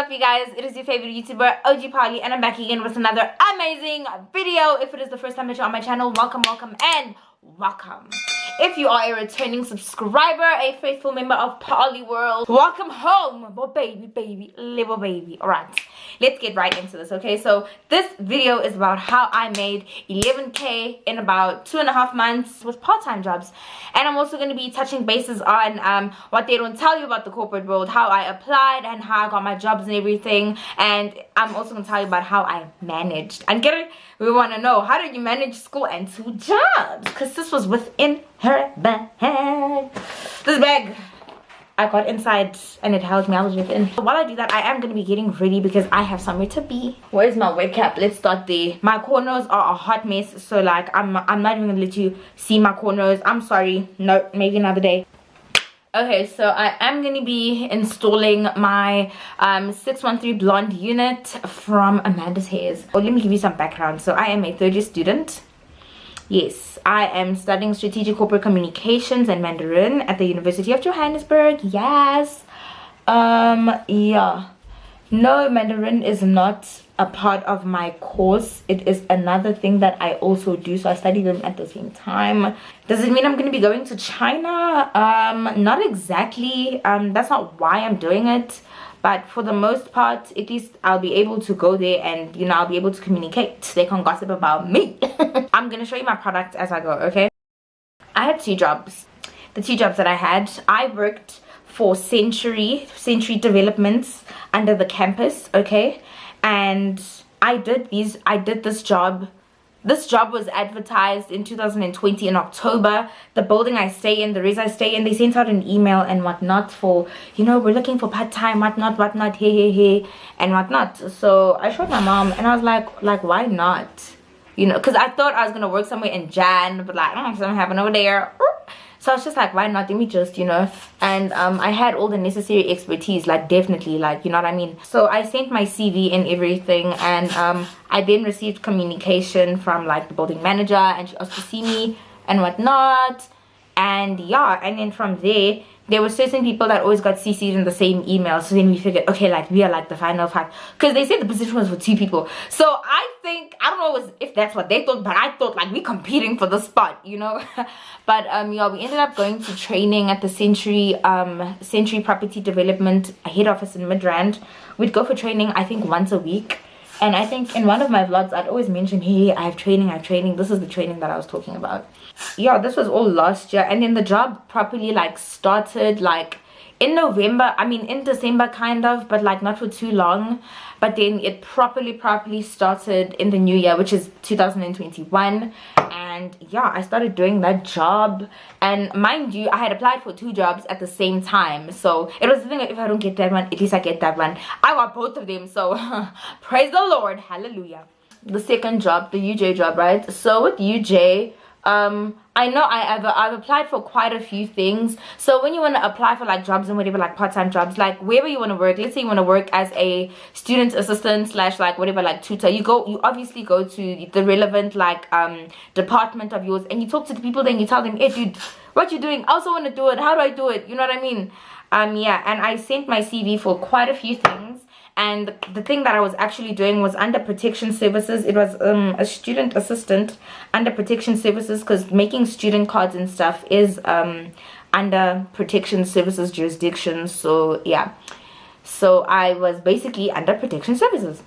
up, you guys? It is your favorite YouTuber, OG Parley, and I'm back again with another amazing video. If it is the first time that you're on my channel, welcome, and welcome. If you are a returning subscriber, a faithful member of Parley World, welcome home, little baby. All right, let's get right into this. Okay, so this video is about how I made 11K in about 2.5 months with part-time jobs, and I'm also going to be touching bases on what they don't tell you about the corporate world, how I applied and how I got my jobs and everything. And I'm also going to tell you about how I managed. And get it? We want to know, how did you manage school and 2 jobs? Because this was within her bag. This bag I got inside and it held me. I was within. While I do that, I am going to be getting ready because I have somewhere to be. Where's my wig cap? Let's start there. My corners are a hot mess, so like I'm not even going to let you see my corners. I'm sorry. No, maybe another day. Okay, so I am going to be installing my 613 blonde unit from Amanda's Hairs. Oh, let me give you some background. So I am a 3rd year student. Yes, I am studying strategic corporate communications and Mandarin at the University of Johannesburg. Yes. Yeah. No, Mandarin is not a part of my course. It is another thing that I also do, so I study them at the same time. Does it mean I'm going to be going to China? Not exactly. That's not why I'm doing it, but for the most part, at least I'll be able to go there and, you know, I'll be able to communicate. They can gossip about me. I'm going to show you my products as I go, okay? I had 2 jobs. The 2 jobs that I worked for Century Developments under the campus, okay? And I did this job. This job was advertised in 2020 in October. The building I stay in, the reason I stay in, they sent out an email and whatnot for, you know, we're looking for part-time, whatnot, hey, and whatnot. So I showed my mom and I was like, why not? You know, because I thought I was going to work somewhere in Jan, but like, something happened over there. So I was just like, why not? Let me just, you know. And I had all the necessary expertise, like definitely, like, you know what I mean. So I sent my CV and everything, and I then received communication from like the building manager, and she asked to see me and whatnot. And yeah, and then from there were certain people that always got CC'd in the same email. So then we figured, okay, like we are like the final 5, because they said the position was for 2 people. So I don't know if that's what they thought, but I thought like we competing for the spot, you know. But yeah, we ended up going to training at the Century Property Development head office in Midrand. We'd go for training, I think, once a week. And I think in one of my vlogs, I'd always mention, hey, I have training. This is the training that I was talking about. Yeah, this was all last year. And then the job properly like started like in November. I mean, in December kind of, but like not for too long. But then it properly started in the new year, which is 2021. And yeah, I started doing that job. And mind you, I had applied for 2 jobs at the same time. So it was the thing, if I don't get that one, at least I get that one. I got both of them. So praise the Lord. Hallelujah. The second job, the UJ job, right? So with UJ, I know I've applied for quite a few things. So when you want to apply for like jobs and whatever, like part-time jobs, like wherever you want to work, let's say you want to work as a student assistant / like whatever, like tutor, you obviously go to the relevant like department of yours, and you talk to the people. Then you tell them, hey dude, what you doing? I also want to do it. How do I do it? You know what I mean? Yeah, and I sent my CV for quite a few things. And the thing that I was actually doing was under protection services. It was a student assistant under protection services, because making student cards and stuff is under protection services jurisdiction. So yeah, so I was basically under protection services,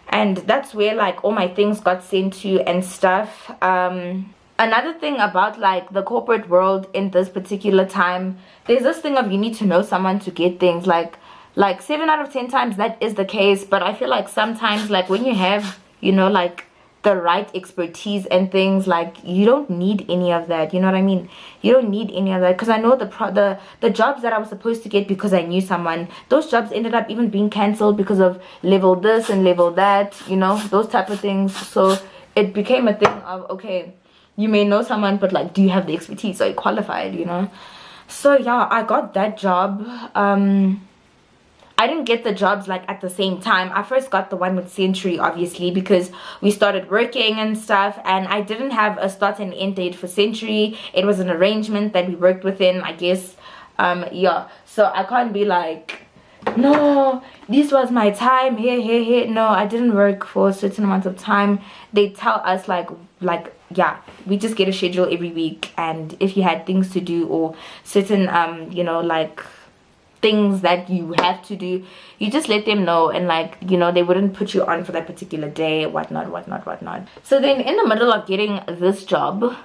and that's where like all my things got sent to and stuff. Another thing about like the corporate world in this particular time, there's this thing of you need to know someone to get things. Like 7 out of 10 times that is the case, but I feel like sometimes like when you have, you know, like the right expertise and things, like you don't need any of that, you know what I mean? You don't need any of that, because I know the jobs that I was supposed to get because I knew someone, those jobs ended up even being cancelled because of level this and level that, you know, those type of things. So it became a thing of, okay, you may know someone, but like, do you have the expertise? Are you qualified, you know? So yeah, I got that job. I didn't get the jobs like at the same time. I first got the one with Century, obviously, because we started working and stuff, and I didn't have a start and end date for Century. It was an arrangement that we worked within, I guess. Yeah, so I can't be like, no, this was my time, here. No, I didn't work for a certain amount of time. They tell us like yeah, we just get a schedule every week, and if you had things to do or certain you know, like things that you have to do, you just let them know, and like, you know, they wouldn't put you on for that particular day, whatnot. So then in the middle of getting this job,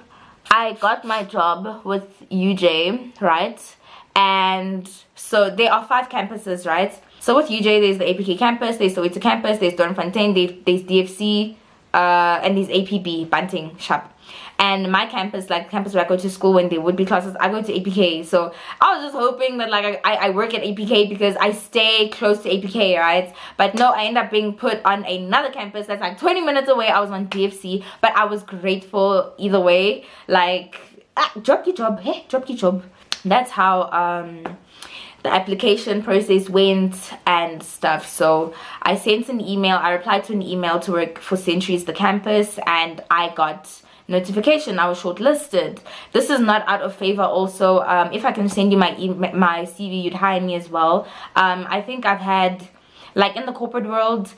I got my job with UJ, right? And so there are 5 campuses, right? So with UJ, there's the APK campus, there's the Soweto campus, there's Doornfontein, there's DFC, and there's APB, Bunting, Shop. And my campus, like campus where I go to school when there would be classes, I go to APK. So I was just hoping that like I work at APK because I stay close to APK, right? But no, I end up being put on another campus that's like 20 minutes away. I was on DFC, but I was grateful either way. Like, drop your job, hey, drop your job. That's how the application process went and stuff. So I sent an email, I replied to an email to work for Centuries, the campus, and I got notification I was shortlisted. This is not out of favor also. If I can send you my CV, you'd hire me as well. I think I've had, like in the corporate world,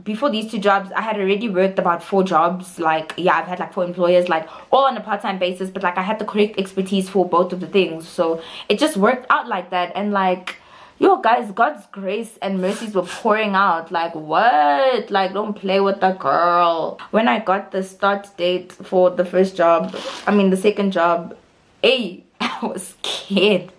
before these 2 jobs, I had already worked about 4 jobs. Like, yeah, I've had like 4 employers, like all on a part-time basis, but like I had the correct expertise for both of the things. So it just worked out like that. And like, yo guys, God's grace and mercies were pouring out. Like, what? Like, don't play with the girl. When I got the start date for the first job, I mean the second job, I was scared.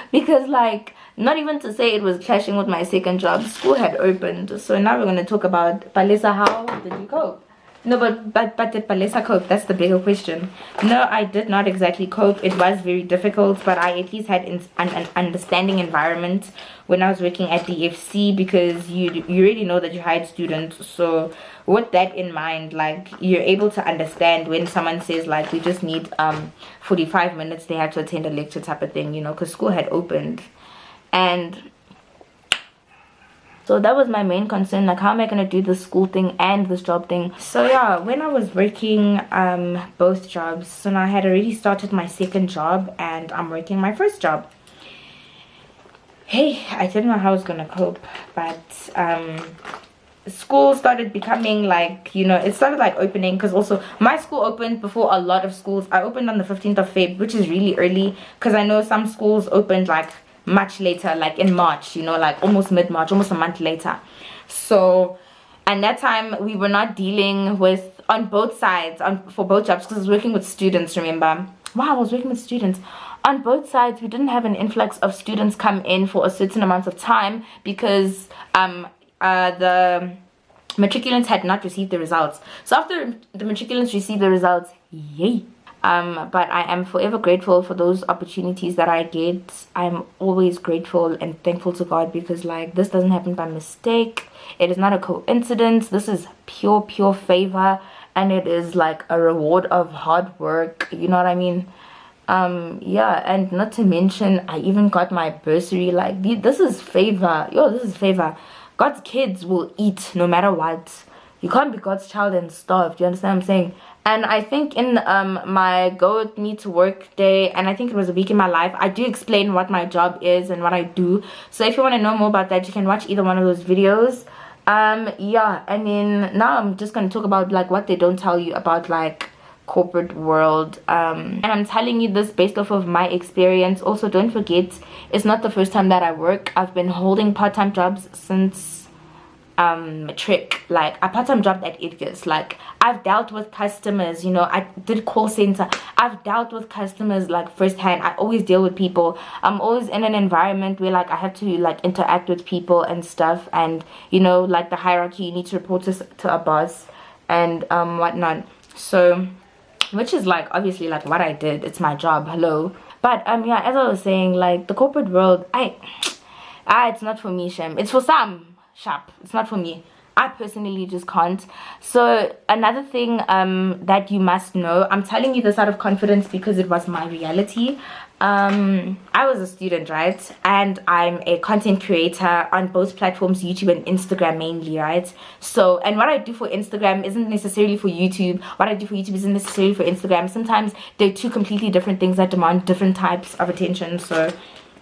Because like, not even to say it was clashing with my second job, school had opened. So now we're going to talk about Palesa. How did you cope? No, but did Palesa cope? That's the bigger question. No, I did not exactly cope. It was very difficult, but I at least had an understanding environment when I was working at the FC, because you already know that you hired students. So with that in mind, like, you're able to understand when someone says like, we just need 45 minutes, they have to attend a lecture type of thing, you know, because school had opened. And so that was my main concern, like, how am I going to do this school thing and this job thing? So yeah, when I was working both jobs, so now I had already started my second job and I'm working my first job. Hey, I didn't know how I was going to cope, but school started becoming like, you know, it started like opening, because also my school opened before a lot of schools. I opened on the 15th of Feb, which is really early, because I know some schools opened like much later, like in March, you know, like almost mid-March, almost a month later. So, and that time we were not dealing with, on both sides, for both jobs, because I was working with students, remember? Wow, I was working with students. On both sides, we didn't have an influx of students come in for a certain amount of time, because the matriculants had not received the results. So after the matriculants received the results, yay! But I am forever grateful for those opportunities that I get. I'm always grateful and thankful to God, because like, this doesn't happen by mistake. It is not a coincidence. This is pure favor, and it is like a reward of hard work, you know what I mean? Yeah, and not to mention, I even got my bursary. Like, this is favor. Yo, this is favor. God's kids will eat no matter what. You can't be God's child and starve. Do you understand what I'm saying? And I think in my Go With Me to Work day, and I think it was a week in my life, I do explain what my job is and what I do. So if you want to know more about that, you can watch either one of those videos. Yeah, and then now I'm just going to talk about like what they don't tell you about like corporate world. And I'm telling you this based off of my experience. Also, don't forget, it's not the first time that I work. I've been holding part-time jobs since matric. Like, I part-time jobbed at Edgar's. Like, I've dealt with customers, you know, I did call center. I've dealt with customers like firsthand. I always deal with people. I'm always in an environment where like I have to like interact with people and stuff, and you know, like the hierarchy, you need to report to a boss and whatnot. So, which is like obviously like what I did. It's my job, hello. But yeah, as I was saying, like the corporate world, it's not for me, Shem. It's for some. Sharp. It's not for me. I personally just can't. So another thing that you must know, I'm telling you this out of confidence because it was my reality. I was a student, right? And I'm a content creator on both platforms, YouTube and Instagram mainly, right? So, and what I do for Instagram isn't necessarily for YouTube. What I do for YouTube isn't necessarily for Instagram. Sometimes they're two completely different things that demand different types of attention. So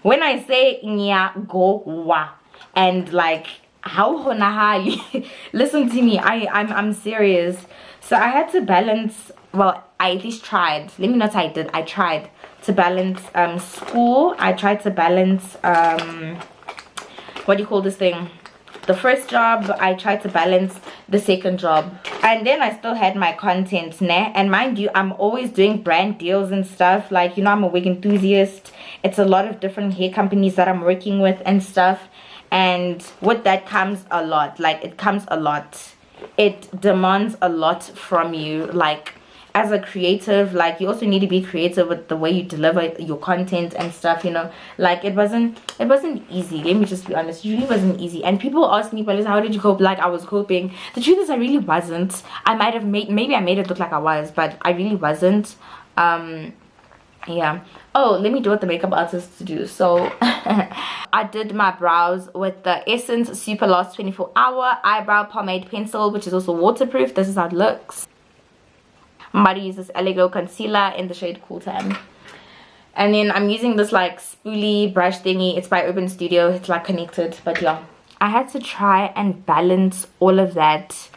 when I say nya go wa, and like how honahali, listen to me, I'm serious. So I had to balance, well, I at least tried, let me not say I did, I tried to balance school. I tried to balance what do you call this thing, the first job. I tried to balance the second job, and then I still had my content, nah? And mind you, I'm always doing brand deals and stuff, like, you know, I'm a wig enthusiast. It's a lot of different hair companies that I'm working with and stuff, and with that comes a lot, like it comes a lot, it demands a lot from you, like as a creative. Like you also need to be creative with the way you deliver your content and stuff, you know. Like it wasn't easy, let me just be honest, it really wasn't easy. And people ask me, but how did you cope? Like I was coping. The truth is I really wasn't. I might have maybe I made it look like I was, but I really wasn't. Yeah. Oh, let me do what the makeup artists do. So I did my brows with the Essence Super Last 24 Hour Eyebrow Pomade Pencil, which is also waterproof. This is how it looks. I'm about to use this LA Glow concealer in the shade Cool Tan. And then I'm using this like spoolie brush thingy. It's by Urban Studio. It's like connected, but yeah. I had to try and balance all of that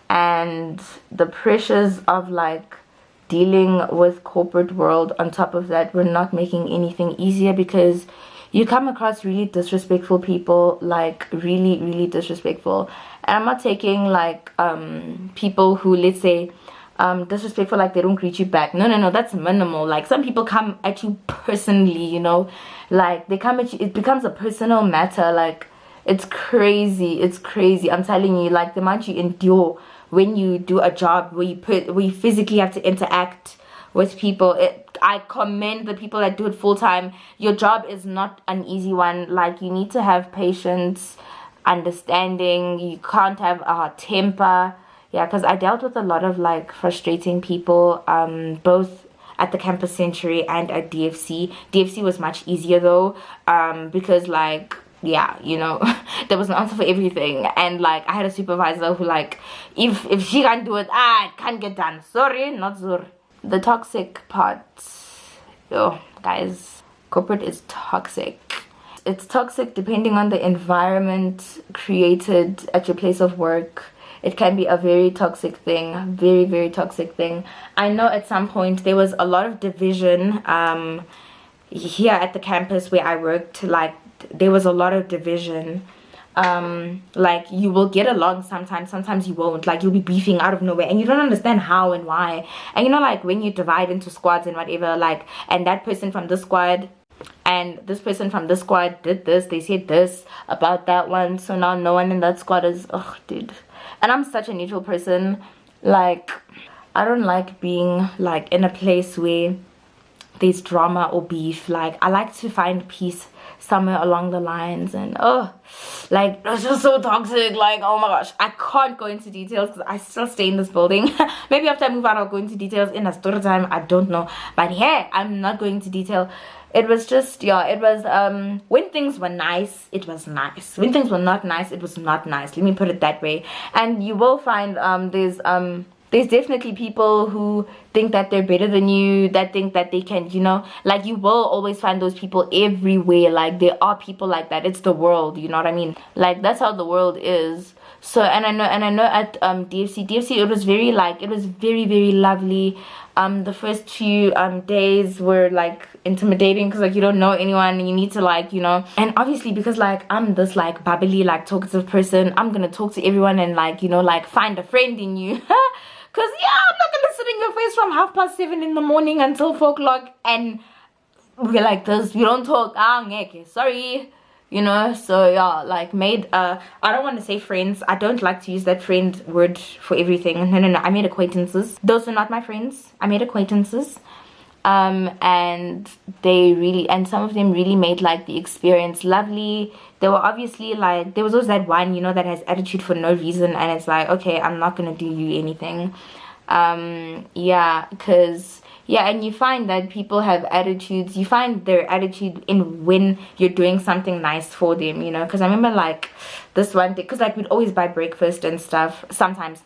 and the pressures of like dealing with corporate world on top of that were not making anything easier, because you come across really disrespectful people, like really disrespectful. And I'm not taking like people who, let's say, disrespectful, like they don't greet you back. No, that's minimal. Like some people come at you personally, you know, like they come at you, it becomes a personal matter. Like it's crazy, I'm telling you. Like the amount you endure when you do a job where you physically have to interact with people, I commend the people that do it full time. Your job is not an easy one. Like you need to have patience, understanding. You can't have a temper. Yeah, because I dealt with a lot of like frustrating people, both at the Campus Century and at DFC. DFC was much easier though, because like, yeah, you know, there was an answer for everything. And like I had a supervisor who like, if she can't do it, it can't get done. Sorry, not zur. The toxic part, oh guys, corporate is toxic. It's toxic depending on the environment created at your place of work. It can be a very toxic thing, very toxic thing. I know at some point there was a lot of division here at the campus where I worked. Like there was a lot of division. Like you will get along sometimes you won't. Like you'll be beefing out of nowhere and you don't understand how and why. And you know, like when you divide into squads and whatever, like, and that person from this squad and this person from this squad did this, they said this about that one, so now no one in that squad is, oh dude. And I'm such a neutral person. Like I don't like being like in a place where there's drama or beef. Like I like to find peace somewhere along the lines. And oh, like it's just so toxic. Like oh my gosh, I can't go into details because I still stay in this building. Maybe after I move out I'll go into details in a story time, I don't know. But yeah, I'm not going into detail. It was just, yeah, it was when things were nice, it was nice. When things were not nice, it was not nice. Let me put it that way. And you will find there's definitely people who think that they're better than you, that think that they can, you know, like you will always find those people everywhere. Like there are people like that. It's the world, you know what I mean? Like that's how the world is. So and I know at DFC it was very like, it was very lovely. The first few days were like intimidating because like you don't know anyone and you need to like, you know, and obviously because like I'm this like bubbly like talkative person, I'm gonna talk to everyone and like, you know, like find a friend in you. Because yeah, I'm not gonna sit in your face from 7:30 in the morning until 4 o'clock and we're like this, we don't talk, okay, sorry, you know. So yeah, like made I don't want to say friends, I don't like to use that friend word for everything. No, I made acquaintances. Those were not my friends, I made acquaintances. And they really, and some of them really made like the experience lovely. They were obviously like, there was always that one, you know, that has attitude for no reason, and it's like, okay, I'm not gonna do you anything. Yeah, because yeah, and you find that people have attitudes, you find their attitude in when you're doing something nice for them, you know. Because I remember like this one day, because like we'd always buy breakfast and stuff sometimes,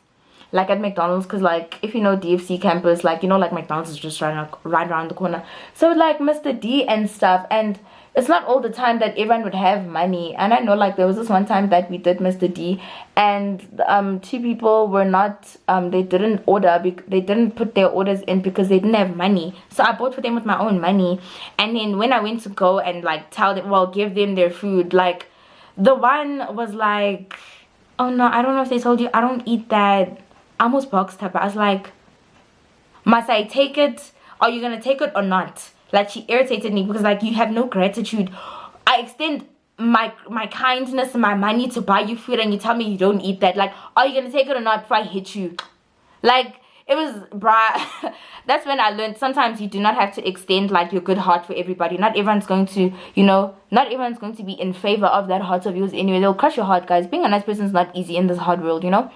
like at McDonald's, because like if you know DFC campus, like you know, like McDonald's is just right around the corner. So like Mr. D and stuff, and it's not all the time that everyone would have money. And I know, like, there was this one time that we did Mr. D, and 2 people were not they didn't order, they didn't put their orders in because they didn't have money. So I bought for them with my own money. And then when I went to go and like tell them, well, give them their food, like the one was like, oh no, I don't know if they told you, I don't eat that. I almost box type. I was like, must I take it? Are you gonna take it or not? Like, she irritated me because, like, you have no gratitude. I extend my kindness and my money to buy you food, and you tell me you don't eat that. Like, are you gonna take it or not before I hit you? Like, it was, bruh. That's when I learned sometimes you do not have to extend like your good heart for everybody. Not everyone's going to, you know, not everyone's going to be in favor of that heart of yours anyway. They'll crush your heart, guys. Being a nice person is not easy in this hard world, you know.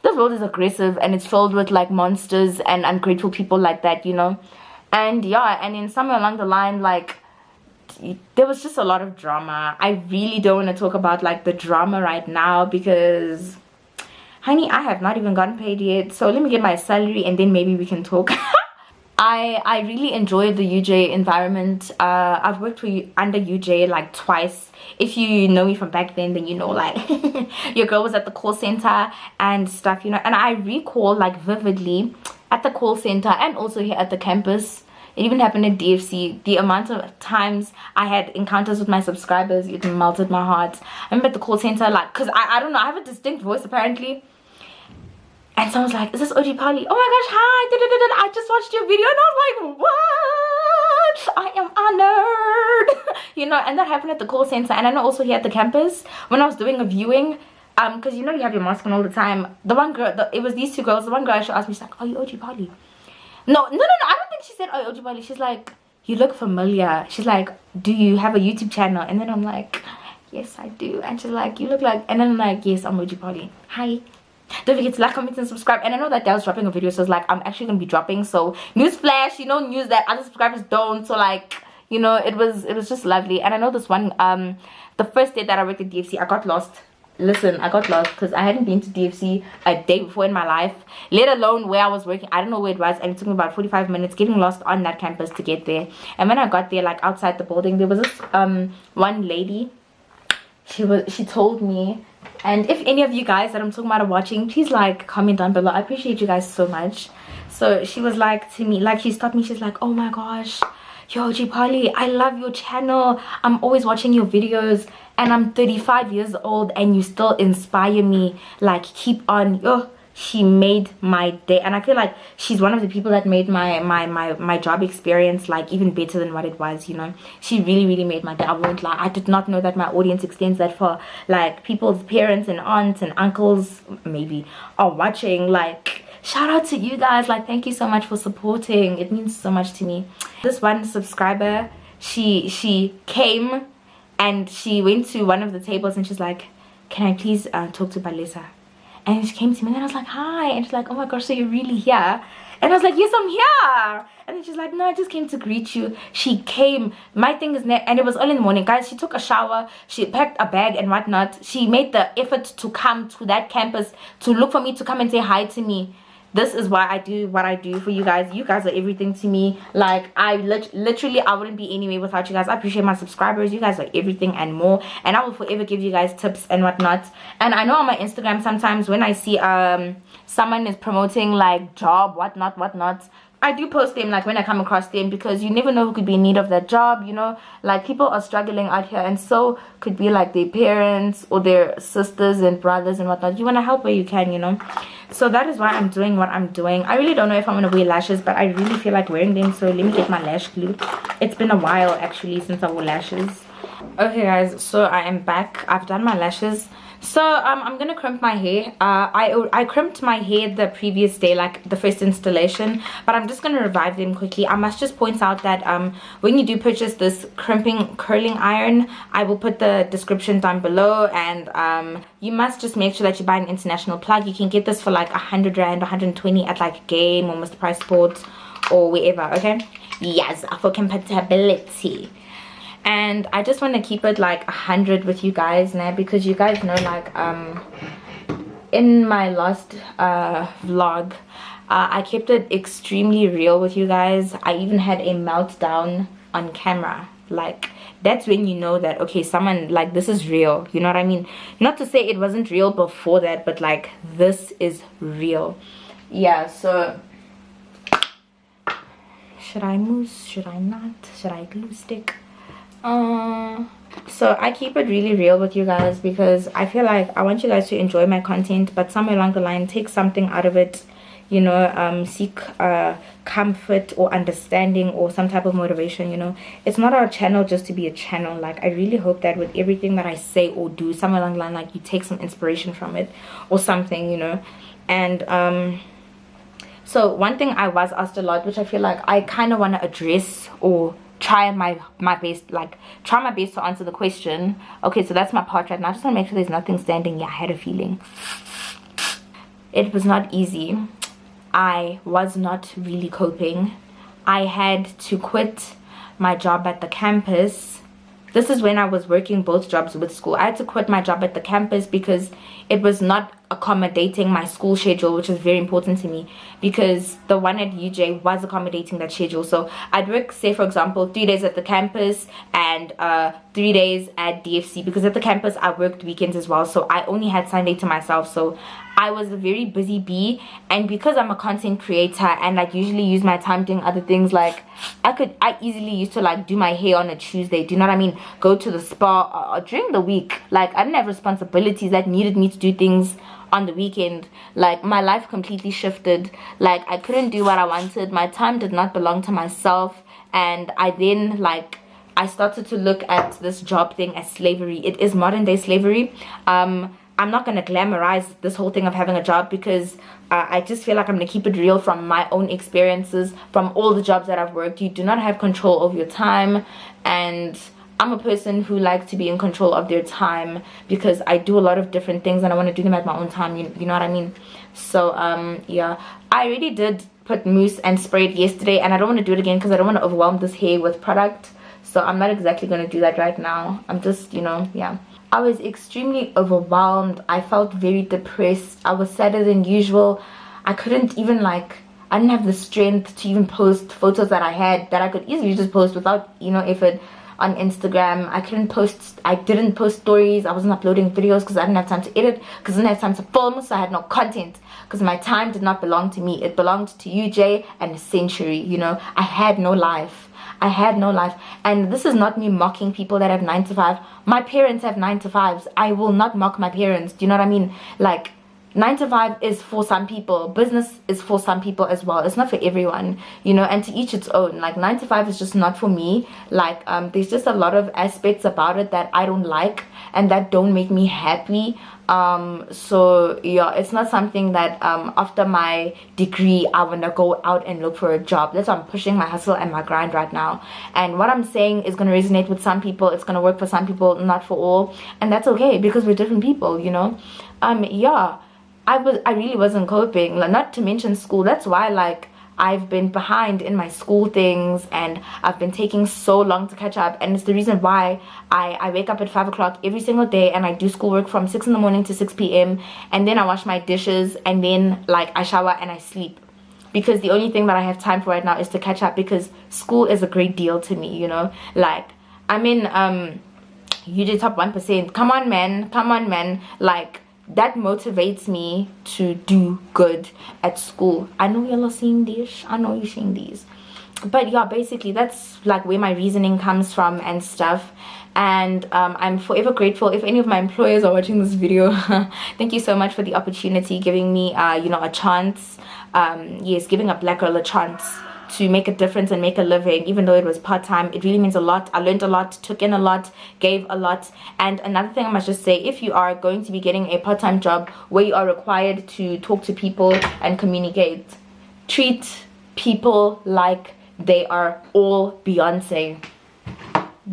This world is aggressive, and it's filled with like monsters and ungrateful people like that, you know. And yeah, and then somewhere along the line, like, there was just a lot of drama. I really don't want to talk about like the drama right now because, honey, I have not even gotten paid yet. So let me get my salary and then maybe we can talk. I really enjoy the UJ environment. I've worked under UJ like twice. If you know me from back then you know, like, your girl was at the call center and stuff, you know. And I recall like vividly at the call center and also here at the campus, it even happened at DFC, the amount of times I had encounters with my subscribers, it melted my heart. I remember at the call center, like, because I don't know, I have a distinct voice apparently. And someone's like, is this OG Parley? Oh my gosh, hi, I just watched your video. And I was like, what? I am honored. You know, and that happened at the call center. And I know also here at the campus, when I was doing a viewing, because you know you have your mask on all the time. The one girl, it was these 2 girls. The one girl actually asked me, she's like, are you OG Parley? No, I don't think she said, oh, OG Parley. She's like, you look familiar. She's like, do you have a YouTube channel? And then I'm like, yes, I do. And she's like, you look like, and then I'm like, yes, I'm OG Parley. Hi. Don't forget to like, comment, and subscribe. And I know that I was dropping a video, so it's like I'm actually gonna be dropping. So news flash, you know, news that other subscribers don't. So like, you know, it was just lovely. And I know this one, the first day that I worked at DFC, I got lost. Listen, I got lost because I hadn't been to DFC a day before in my life, let alone where I was working. I don't know where it was, and it took me about 45 minutes getting lost on that campus to get there. And when I got there, like outside the building, there was this one lady. She told me, and if any of you guys that I'm talking about are watching, please like, comment down below. I appreciate you guys so much. So she was like to me, like, she stopped me, she's like, oh my gosh, yo, G Parley, I love your channel, I'm always watching your videos, and I'm 35 years old and you still inspire me, like, keep on. Yo, she made my day. And I feel like she's one of the people that made my job experience like even better than what it was, you know. She really made my day. I won't lie, I did not know that my audience extends that far. Like, people's parents and aunts and uncles maybe are watching. Like, shout out to you guys. Like, thank you so much for supporting. It means so much to me. This one subscriber, she came and she went to one of the tables and she's like, can I please talk to Balisa? And she came to me and I was like, hi. And she's like, oh my gosh, so you're really here? And I was like, yes, I'm here. And then she's like, no, I just came to greet you. She came, my thing is, and it was early in the morning, guys. She took a shower, she packed a bag and whatnot. She made the effort to come to that campus to look for me, to come and say hi to me. This is why I do what I do for you guys. You guys are everything to me. Like, I literally, I wouldn't be anywhere without you guys. I appreciate my subscribers. You guys are everything and more. And I will forever give you guys tips and whatnot. And I know on my Instagram sometimes when I see someone is promoting like job, whatnot, I do post them like when I come across them, because you never know who could be in need of that job, you know. Like, people are struggling out here, and so could be like their parents or their sisters and brothers and whatnot. You want to help where you can, you know. So that is why I'm doing what I'm doing. I really don't know if I'm going to wear lashes, but I really feel like wearing them. So let me get my lash glue. It's been a while actually since I wore lashes. Okay guys, so I am back. I've done my lashes. So I'm gonna crimp my hair. I crimped my hair the previous day, like the first installation, but I'm just gonna revive them quickly. I must just point out that when you do purchase this crimping curling iron, I will put the description down below, and you must just make sure that you buy an international plug. You can get this for like 100 rand, 120 at like Game or Mr. Price Sports or wherever. Okay, yes, for compatibility. And I just want to keep it like 100 with you guys now, because you guys know, like, in my last vlog, I kept it extremely real with you guys. I even had a meltdown on camera. Like, that's when you know that, okay, someone, like, this is real, you know what I mean? Not to say it wasn't real before that, but like, this is real. Yeah, so should I mousse, should I not, should I glue stick? So I keep it really real with you guys because I feel like I want you guys to enjoy my content, but somewhere along the line, take something out of it, you know. Seek comfort or understanding or some type of motivation, you know. It's not our channel just to be a channel. Like, I really hope that with everything that I say or do, somewhere along the line, like, you take some inspiration from it or something, you know. And so one thing I was asked a lot, which I feel like I kind of want to address or try my best, like try my best to answer the question. Okay, so that's my part right now. I just want to make sure there's nothing standing. Yeah, I had a feeling. It was not easy. I was not really coping. I had to quit my job at the campus. This is when I was working both jobs with school. I had to quit my job at the campus because it was not accommodating my school schedule, which is very important to me, because the one at UJ was accommodating that schedule. So I'd work, say for example, 3 days at the campus and 3 days at DFC, because at the campus I worked weekends as well, so I only had Sunday to myself. So I was a very busy bee, and because I'm a content creator and like usually use my time doing other things, like I easily used to like do my hair on a Tuesday, do you know what I mean, go to the spa during the week. Like, I didn't have responsibilities that needed me to do things on the weekend. Like, my life completely shifted. Like, I couldn't do what I wanted. My time did not belong to myself. And I then, like, I started to look at this job thing as slavery. It is modern day slavery. I'm not going to glamorize this whole thing of having a job, because I just feel like I'm going to keep it real from my own experiences, from all the jobs that I've worked. You do not have control of your time, and I'm a person who likes to be in control of their time because I do a lot of different things and I want to do them at my own time, you know what I mean? So yeah, I already did put mousse and spray it yesterday, and I don't want to do it again because I don't want to overwhelm this hair with product. So I'm not exactly going to do that right now. I'm just, you know, yeah. I was extremely overwhelmed. I felt very depressed. I was sadder than usual. I couldn't even, like, I didn't have the strength to even post photos that I had that I could easily just post without, you know, effort on Instagram. I didn't post stories. I wasn't uploading videos because I didn't have time to edit, because I didn't have time to film, so I had no content, because my time did not belong to me. It belonged to UJ and a Century, you know. I had no life. I had no life. And this is not me mocking people that have 9 to 5. My parents have 9 to 5s. I will not mock my parents. Do you know what I mean? Like, 9 to 5 is for some people. Business is for some people as well. It's not for everyone, you know, and to each its own. Like, 9 to 5 is just not for me. Like, there's just a lot of aspects about it that I don't like and that don't make me happy. So yeah, it's not something that after my degree I want to go out and look for a job. That's why I'm pushing my hustle and my grind right now. And what I'm saying is going to resonate with some people. It's going to work for some people, not for all, and that's okay, because we're different people, you know. Yeah, I really wasn't coping, not to mention school. That's why, like, I've been behind in my school things, and I've been taking so long to catch up. And it's the reason why I wake up at 5 o'clock every single day, and I do schoolwork from 6 in the morning to 6 p.m. and then I wash my dishes, and then, like, I shower and I sleep, because the only thing that I have time for right now is to catch up, because school is a great deal to me, you know. Like, I'm in UJ top 1%. Come on, man. Like, that motivates me to do good at school. I know y'all are seeing this. I know you're seeing these. But yeah, basically that's like where my reasoning comes from and stuff. And I'm forever grateful. If any of my employers are watching this video, thank you so much for the opportunity, giving me you know, a chance. Yes, giving a black girl a chance to make a difference and make a living, even though it was part-time. It really means a lot. I learned a lot, took in a lot, gave a lot. And another thing I must just say, if you are going to be getting a part-time job where you are required to talk to people and communicate, treat people like they are all Beyonce.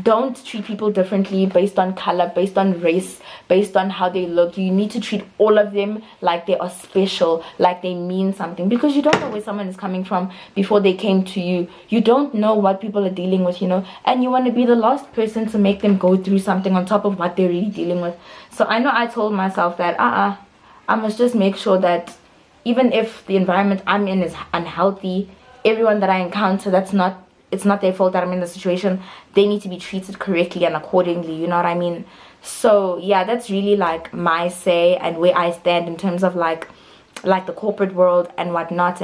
Don't treat people differently based on color, based on race, based on how they look. You need to treat all of them like they are special, like they mean something, because you don't know where someone is coming from before they came to you. You don't know what people are dealing with, you know, and you want to be the last person to make them go through something on top of what they're really dealing with. So I know I told myself that I must just make sure that even if the environment I'm in is unhealthy, everyone that I encounter that's not it's not their fault that I'm in the situation. They need to be treated correctly and accordingly, you know what I mean? So yeah, that's really like my say and where I stand in terms of like the corporate world and whatnot.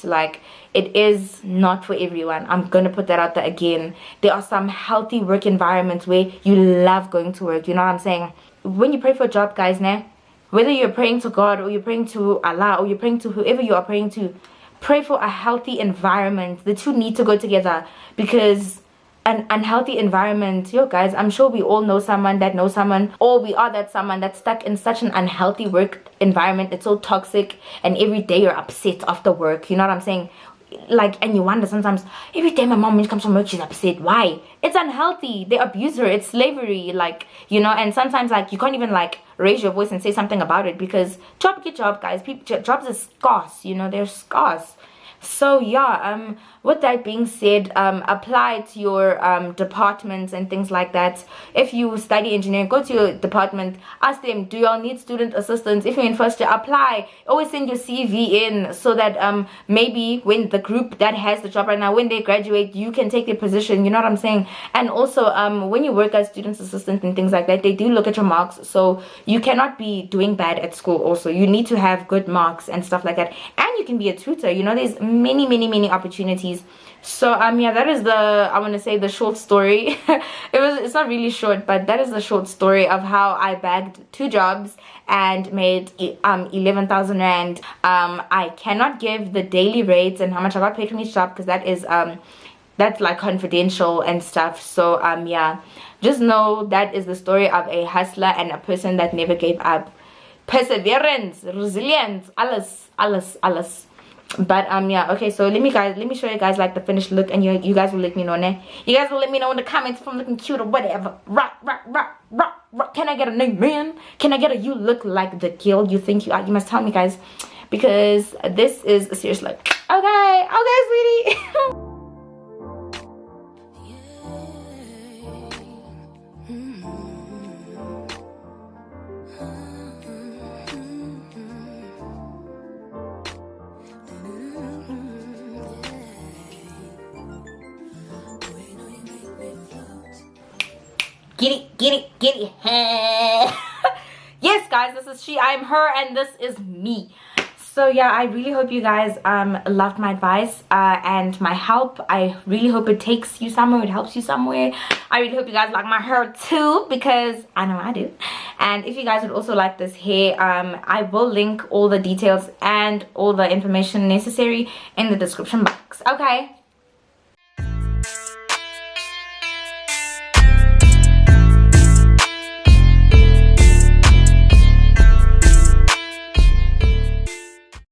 Like, it is not for everyone. I'm gonna put that out there again. There are some healthy work environments where you love going to work, you know what I'm saying? When you pray for a job, guys, whether you're praying to God or you're praying to Allah or you're praying to whoever you are praying to, pray for a healthy environment. The two need to go together, because an unhealthy environment, yo guys, I'm sure we all know someone that knows someone, or we are that someone that's stuck in such an unhealthy work environment. It's so toxic, and every day you're upset after work, you know what I'm saying? Like, and you wonder sometimes, every day my mom, when she comes from work, she's upset. Why? It's unhealthy. They abuse her. It's slavery, like, you know. And sometimes, like, you can't even like raise your voice and say something about it, because job get job, guys. Jobs are scarce, you know, they're scarce. So yeah, with that being said, apply to your departments and things like that. If you study engineering, go to your department, ask them, do y'all need student assistants? If you're in first year, apply. Always send your CV in, so that maybe when the group that has the job right now, when they graduate, you can take their position, you know what I'm saying? And also when you work as student assistant and things like that, they do look at your marks, so you cannot be doing bad at school. Also, you need to have good marks and stuff like that. And you can be a tutor, you know. There's many opportunities. So yeah, that is I want to say the short story. It's not really short, but that is the short story of how I bagged 2 jobs and made 11,000 rand. I cannot give the daily rates and how much I got paid from each job, because that is that's like confidential and stuff. So yeah, just know that is the story of a hustler and a person that never gave up. Perseverance, resilience, alles. But yeah, okay, so let me show you guys like the finished look, and you guys will let me know, you guys will let me know in the comments if I'm looking cute or whatever. Rock. Can I get a name, man? Can I get a you look like the girl you think you are? You must tell me, guys, because this is a serious look. Okay, sweetie. Get it. Yes, guys, this is she. I'm her, and this is me. So yeah, I really hope you guys loved my advice and my help. I really hope it takes you somewhere, it helps you somewhere. I really hope you guys like my hair too, because I know I do. And if you guys would also like this hair, I will link all the details and all the information necessary in the description box. Okay,